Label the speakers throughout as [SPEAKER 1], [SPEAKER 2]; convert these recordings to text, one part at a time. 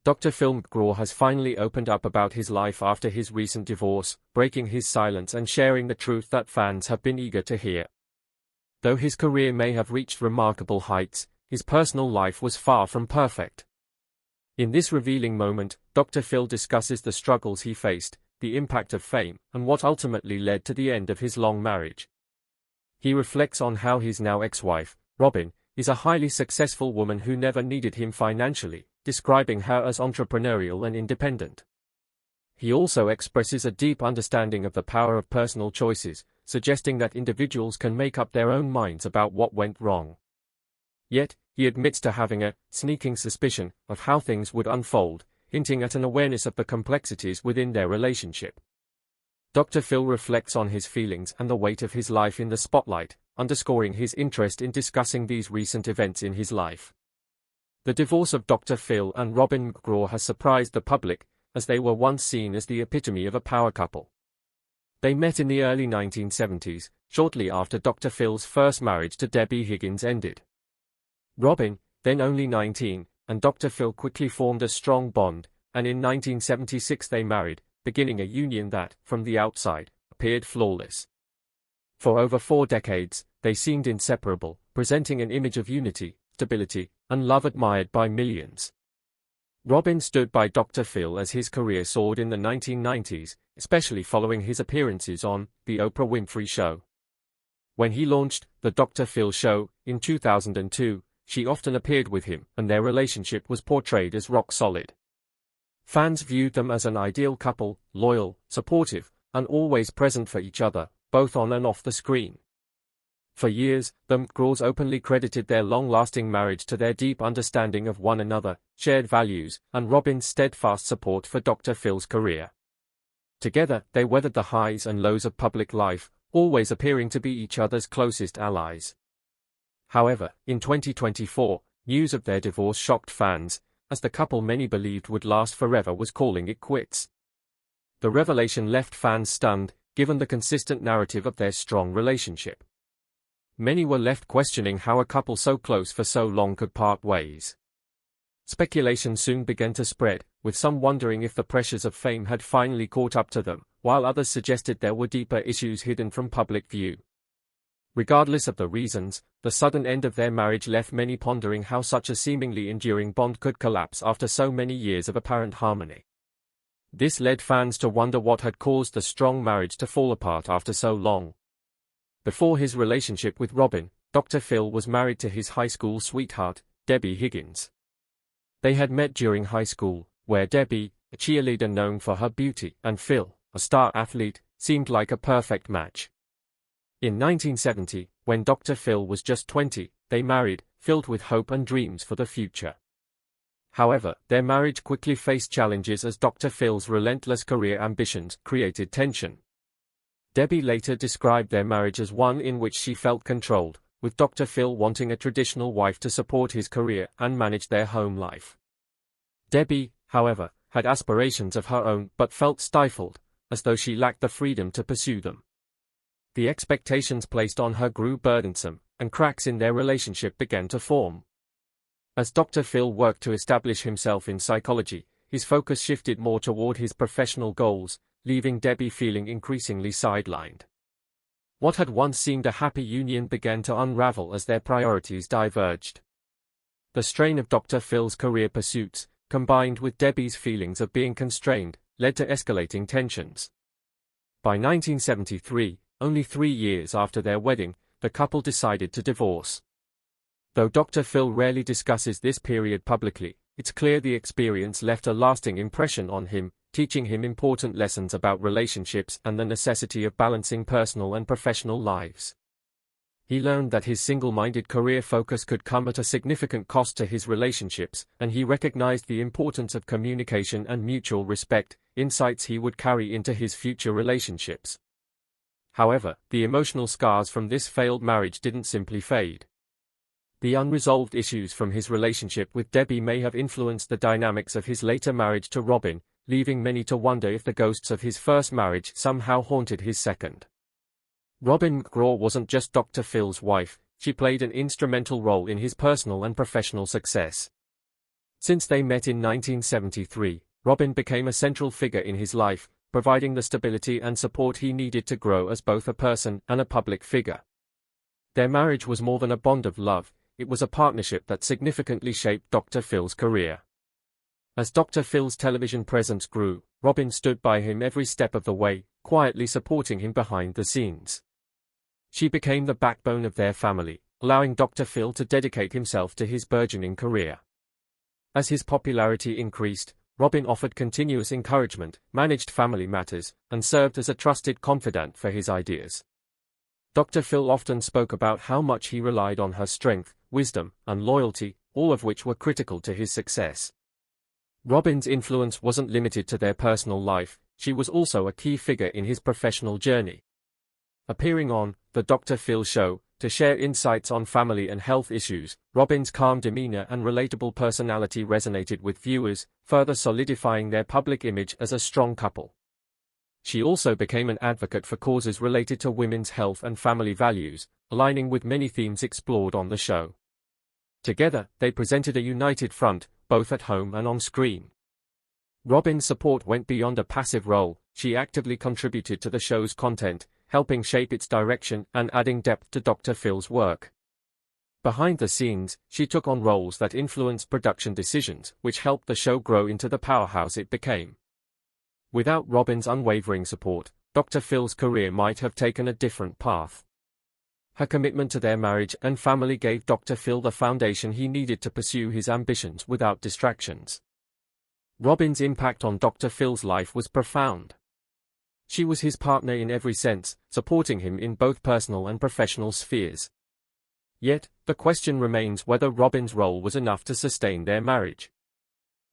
[SPEAKER 1] Dr. Phil McGraw has finally opened up about his life after his recent divorce, breaking his silence and sharing the truth that fans have been eager to hear. Though his career may have reached remarkable heights, his personal life was far from perfect. In this revealing moment, Dr. Phil discusses the struggles he faced, the impact of fame, and what ultimately led to the end of his long marriage. He reflects on how his now ex-wife, Robin, is a highly successful woman who never needed him financially, describing her as entrepreneurial and independent. He also expresses a deep understanding of the power of personal choices, suggesting that individuals can make up their own minds about what went wrong. Yet, he admits to having a sneaking suspicion of how things would unfold, hinting at an awareness of the complexities within their relationship. Dr. Phil reflects on his feelings and the weight of his life in the spotlight, underscoring his interest in discussing these recent events in his life. The divorce of Dr. Phil and Robin McGraw has surprised the public, as they were once seen as the epitome of a power couple. They met in the early 1970s, shortly after Dr. Phil's first marriage to Debbie Higgins ended. Robin, then only 19, and Dr. Phil quickly formed a strong bond, and in 1976 they married, beginning a union that, from the outside, appeared flawless. For over 4 decades, they seemed inseparable, presenting an image of unity, stability, and love admired by millions. Robin stood by Dr. Phil as his career soared in the 1990s, especially following his appearances on The Oprah Winfrey Show. When he launched The Dr. Phil Show in 2002, she often appeared with him, and their relationship was portrayed as rock solid. Fans viewed them as an ideal couple, loyal, supportive, and always present for each other, both on and off the screen. For years, the McGraws openly credited their long-lasting marriage to their deep understanding of one another, shared values, and Robin's steadfast support for Dr. Phil's career. Together, they weathered the highs and lows of public life, always appearing to be each other's closest allies. However, in 2024, news of their divorce shocked fans, as the couple many believed would last forever was calling it quits. The revelation left fans stunned, given the consistent narrative of their strong relationship. Many were left questioning how a couple so close for so long could part ways. Speculation soon began to spread, with some wondering if the pressures of fame had finally caught up to them, while others suggested there were deeper issues hidden from public view. Regardless of the reasons, the sudden end of their marriage left many pondering how such a seemingly enduring bond could collapse after so many years of apparent harmony. This led fans to wonder what had caused the strong marriage to fall apart after so long. Before his relationship with Robin, Dr. Phil was married to his high school sweetheart, Debbie Higgins. They had met during high school, where Debbie, a cheerleader known for her beauty, and Phil, a star athlete, seemed like a perfect match. In 1970, when Dr. Phil was just 20, they married, filled with hope and dreams for the future. However, their marriage quickly faced challenges as Dr. Phil's relentless career ambitions created tension. Debbie later described their marriage as one in which she felt controlled, with Dr. Phil wanting a traditional wife to support his career and manage their home life. Debbie, however, had aspirations of her own but felt stifled, as though she lacked the freedom to pursue them. The expectations placed on her grew burdensome, and cracks in their relationship began to form. As Dr. Phil worked to establish himself in psychology, his focus shifted more toward his professional goals, leaving Debbie feeling increasingly sidelined. What had once seemed a happy union began to unravel as their priorities diverged. The strain of Dr. Phil's career pursuits, combined with Debbie's feelings of being constrained, led to escalating tensions. By 1973, only 3 years after their wedding, the couple decided to divorce. Though Dr. Phil rarely discusses this period publicly, it's clear the experience left a lasting impression on him, teaching him important lessons about relationships and the necessity of balancing personal and professional lives. He learned that his single-minded career focus could come at a significant cost to his relationships, and he recognized the importance of communication and mutual respect, insights he would carry into his future relationships. However, the emotional scars from this failed marriage didn't simply fade. The unresolved issues from his relationship with Debbie may have influenced the dynamics of his later marriage to Robin, leaving many to wonder if the ghosts of his first marriage somehow haunted his second. Robin McGraw wasn't just Dr. Phil's wife, she played an instrumental role in his personal and professional success. Since they met in 1973, Robin became a central figure in his life, providing the stability and support he needed to grow as both a person and a public figure. Their marriage was more than a bond of love, it was a partnership that significantly shaped Dr. Phil's career. As Dr. Phil's television presence grew, Robin stood by him every step of the way, quietly supporting him behind the scenes. She became the backbone of their family, allowing Dr. Phil to dedicate himself to his burgeoning career. As his popularity increased, Robin offered continuous encouragement, managed family matters, and served as a trusted confidant for his ideas. Dr. Phil often spoke about how much he relied on her strength, wisdom, and loyalty, all of which were critical to his success. Robin's influence wasn't limited to their personal life, she was also a key figure in his professional journey. Appearing on The Dr. Phil Show, to share insights on family and health issues, Robin's calm demeanor and relatable personality resonated with viewers, further solidifying their public image as a strong couple. She also became an advocate for causes related to women's health and family values, aligning with many themes explored on the show. Together, they presented a united front, both at home and on screen. Robin's support went beyond a passive role, she actively contributed to the show's content, helping shape its direction and adding depth to Dr. Phil's work. Behind the scenes, she took on roles that influenced production decisions, which helped the show grow into the powerhouse it became. Without Robin's unwavering support, Dr. Phil's career might have taken a different path. Her commitment to their marriage and family gave Dr. Phil the foundation he needed to pursue his ambitions without distractions. Robin's impact on Dr. Phil's life was profound. She was his partner in every sense, supporting him in both personal and professional spheres. Yet, the question remains whether Robin's role was enough to sustain their marriage.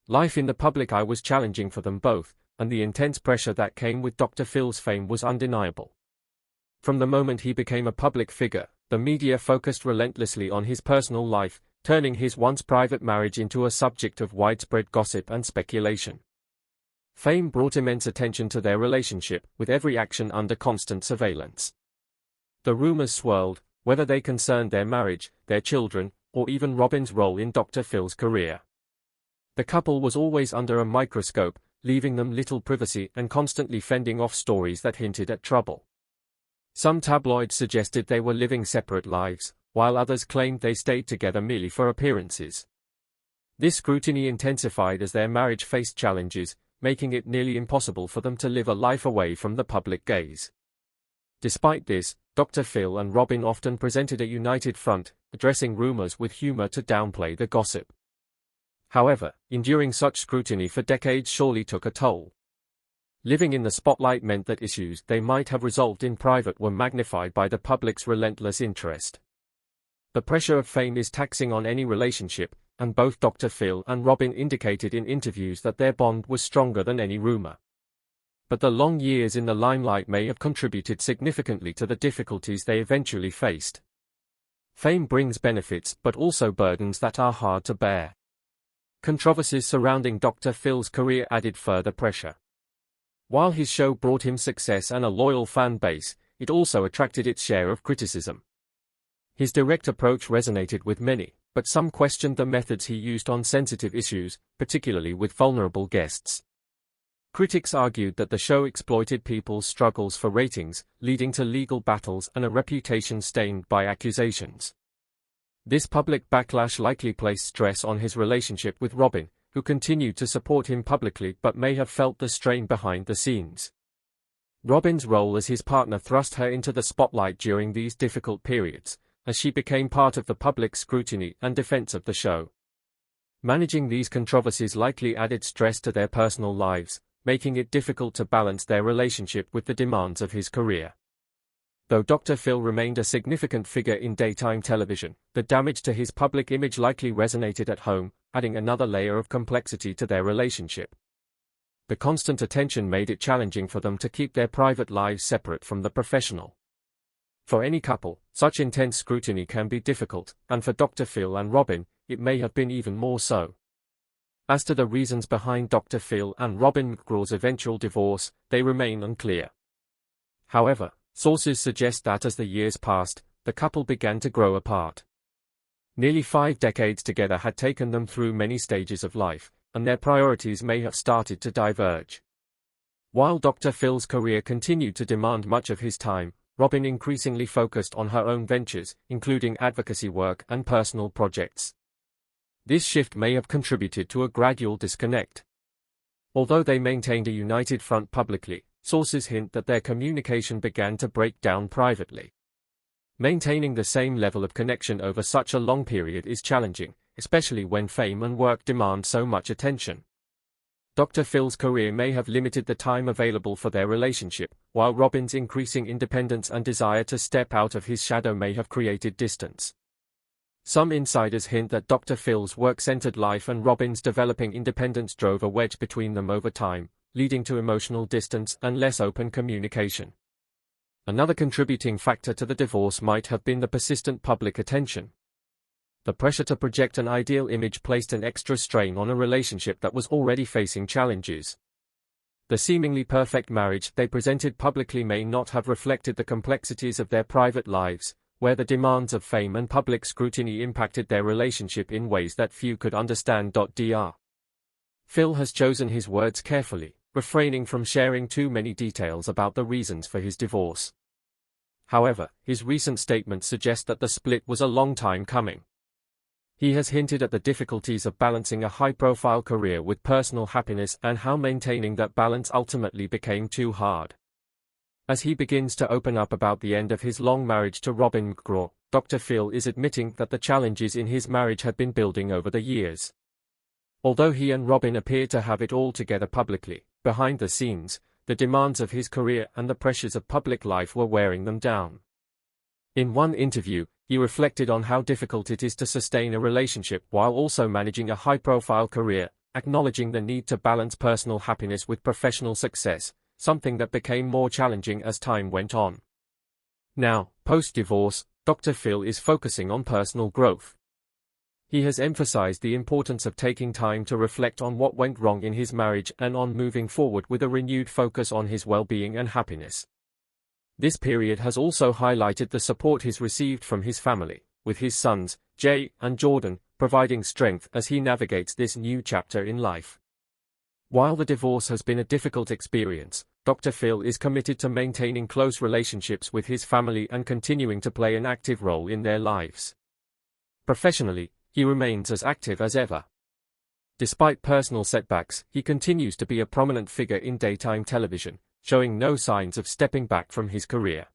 [SPEAKER 1] Life in the public eye was challenging for them both, and the intense pressure that came with Dr. Phil's fame was undeniable. From the moment he became a public figure, the media focused relentlessly on his personal life, turning his once private marriage into a subject of widespread gossip and speculation. Fame brought immense attention to their relationship, with every action under constant surveillance. The rumors swirled, whether they concerned their marriage, their children, or even Robin's role in Dr. Phil's career. The couple was always under a microscope, leaving them little privacy and constantly fending off stories that hinted at trouble. Some tabloids suggested they were living separate lives, while others claimed they stayed together merely for appearances. This scrutiny intensified as their marriage faced challenges, making it nearly impossible for them to live a life away from the public gaze. Despite this, Dr. Phil and Robin often presented a united front, addressing rumors with humor to downplay the gossip. However, enduring such scrutiny for decades surely took a toll. Living in the spotlight meant that issues they might have resolved in private were magnified by the public's relentless interest. The pressure of fame is taxing on any relationship, and both Dr. Phil and Robin indicated in interviews that their bond was stronger than any rumor. But the long years in the limelight may have contributed significantly to the difficulties they eventually faced. Fame brings benefits but also burdens that are hard to bear. Controversies surrounding Dr. Phil's career added further pressure. While his show brought him success and a loyal fan base, it also attracted its share of criticism. His direct approach resonated with many, but some questioned the methods he used on sensitive issues, particularly with vulnerable guests. Critics argued that the show exploited people's struggles for ratings, leading to legal battles and a reputation stained by accusations. This public backlash likely placed stress on his relationship with Robin, who continued to support him publicly but may have felt the strain behind the scenes. Robin's role as his partner thrust her into the spotlight during these difficult periods, as she became part of the public scrutiny and defense of the show. Managing these controversies likely added stress to their personal lives, making it difficult to balance their relationship with the demands of his career. Though Dr. Phil remained a significant figure in daytime television, the damage to his public image likely resonated at home, adding another layer of complexity to their relationship. The constant attention made it challenging for them to keep their private lives separate from the professional. For any couple, such intense scrutiny can be difficult, and for Dr. Phil and Robin, it may have been even more so. As to the reasons behind Dr. Phil and Robin McGraw's eventual divorce, they remain unclear. However, sources suggest that as the years passed, the couple began to grow apart. Nearly 5 decades together had taken them through many stages of life, and their priorities may have started to diverge. While Dr. Phil's career continued to demand much of his time, Robin increasingly focused on her own ventures, including advocacy work and personal projects. This shift may have contributed to a gradual disconnect. Although they maintained a united front publicly, sources hint that their communication began to break down privately. Maintaining the same level of connection over such a long period is challenging, especially when fame and work demand so much attention. Dr. Phil's career may have limited the time available for their relationship, while Robin's increasing independence and desire to step out of his shadow may have created distance. Some insiders hint that Dr. Phil's work-centered life and Robin's developing independence drove a wedge between them over time, leading to emotional distance and less open communication. Another contributing factor to the divorce might have been the persistent public attention. The pressure to project an ideal image placed an extra strain on a relationship that was already facing challenges. The seemingly perfect marriage they presented publicly may not have reflected the complexities of their private lives, where the demands of fame and public scrutiny impacted their relationship in ways that few could understand. Dr. Phil has chosen his words carefully, refraining from sharing too many details about the reasons for his divorce. However, his recent statements suggest that the split was a long time coming. He has hinted at the difficulties of balancing a high-profile career with personal happiness and how maintaining that balance ultimately became too hard. As he begins to open up about the end of his long marriage to Robin McGraw, Dr. Phil is admitting that the challenges in his marriage had been building over the years. Although he and Robin appear to have it all together publicly, behind the scenes, the demands of his career and the pressures of public life were wearing them down. In one interview, he reflected on how difficult it is to sustain a relationship while also managing a high-profile career, acknowledging the need to balance personal happiness with professional success, something that became more challenging as time went on. Now, post-divorce, Dr. Phil is focusing on personal growth. He has emphasized the importance of taking time to reflect on what went wrong in his marriage and on moving forward with a renewed focus on his well-being and happiness. This period has also highlighted the support he's received from his family, with his sons, Jay and Jordan, providing strength as he navigates this new chapter in life. While the divorce has been a difficult experience, Dr. Phil is committed to maintaining close relationships with his family and continuing to play an active role in their lives. Professionally, he remains as active as ever. Despite personal setbacks, he continues to be a prominent figure in daytime television, showing no signs of stepping back from his career.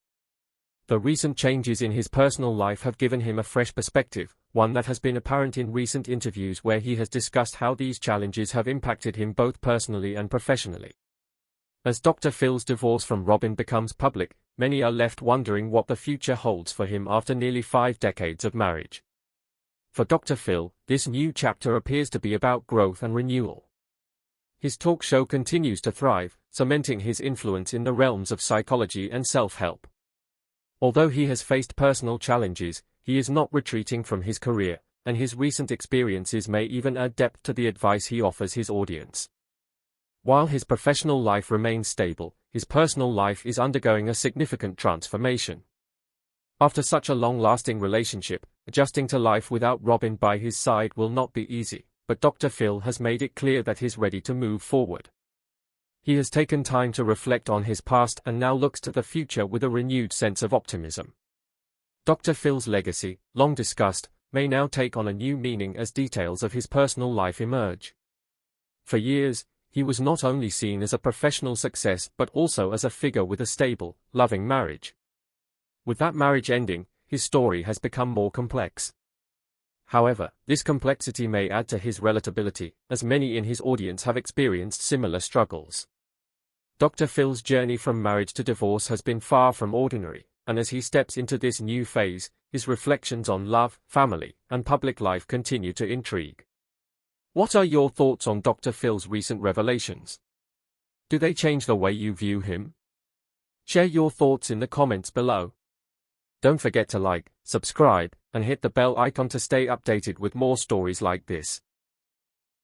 [SPEAKER 1] The recent changes in his personal life have given him a fresh perspective, one that has been apparent in recent interviews where he has discussed how these challenges have impacted him both personally and professionally. As Dr. Phil's divorce from Robin becomes public, many are left wondering what the future holds for him after nearly 5 decades of marriage. For Dr. Phil, this new chapter appears to be about growth and renewal. His talk show continues to thrive, cementing his influence in the realms of psychology and self-help. Although he has faced personal challenges, he is not retreating from his career, and his recent experiences may even add depth to the advice he offers his audience. While his professional life remains stable, his personal life is undergoing a significant transformation. After such a long-lasting relationship, adjusting to life without Robin by his side will not be easy, but Dr. Phil has made it clear that he's ready to move forward. He has taken time to reflect on his past and now looks to the future with a renewed sense of optimism. Dr. Phil's legacy, long discussed, may now take on a new meaning as details of his personal life emerge. For years, he was not only seen as a professional success but also as a figure with a stable, loving marriage. With that marriage ending, his story has become more complex. However, this complexity may add to his relatability, as many in his audience have experienced similar struggles. Dr. Phil's journey from marriage to divorce has been far from ordinary, and as he steps into this new phase, his reflections on love, family, and public life continue to intrigue. What are your thoughts on Dr. Phil's recent revelations? Do they change the way you view him? Share your thoughts in the comments below. Don't forget to like, subscribe, and hit the bell icon to stay updated with more stories like this.